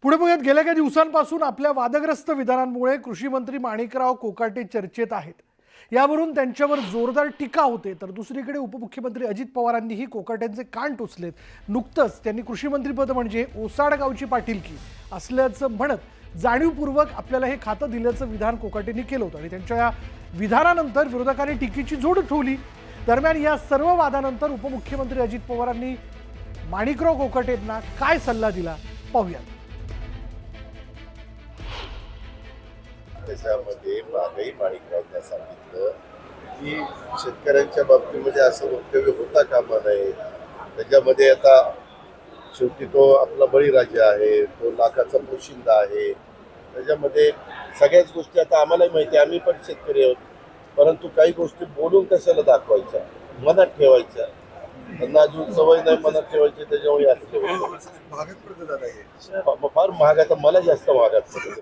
पुढे बघत गेल्या काही दिवसांपासून आपल्या वादग्रस्त विधानांमुळे कृषी मंत्री माणिकराव कोकाटे चर्चेत आहेत। यावरून त्यांच्यावर जोरदार टीका होते, तर दुसरीकडे उपमुख्यमंत्री अजित पवारांनीही कोकाटेंचे कान टोचलेत। नुकतंच त्यांनी कृषी मंत्रीपद म्हणजे ओसाड गावची पाटीलकी असल्याचं म्हणत जाणीवपूर्वक आपल्याला हे खातं दिल्याचं विधान कोकाटेंनी केलं होतं आणि त्यांच्या या विधानानंतर विरोधकांनी टीकेची झोड उठवली। दरम्यान या सर्व वादानंतर उपमुख्यमंत्री अजित पवारांनी माणिकराव कोकाटेंना काय सल्ला दिला पाहूयात। त्याच्यामध्ये मागही माणिकरावांना सांगितलं की शेतकऱ्यांच्या बाबतीमध्ये असं वक्तव्य होता कामा नये। त्याच्यामध्ये आता शेवटी तो आपला बळीराजा आहे, तो लाखाचा पोशिंदा आहे। त्याच्यामध्ये सगळ्याच गोष्टी आता आम्हालाही माहिती आहे, आम्ही पण शेतकरी आहोत, परंतु काही गोष्टी बोलून कशाला दाखवायच्या, मनात ठेवायच्या। त्यांना अजून सवय नाही मनात ठेवायची, त्याच्यामुळे असं फार महाग, आता मला जास्त महागात पडतं।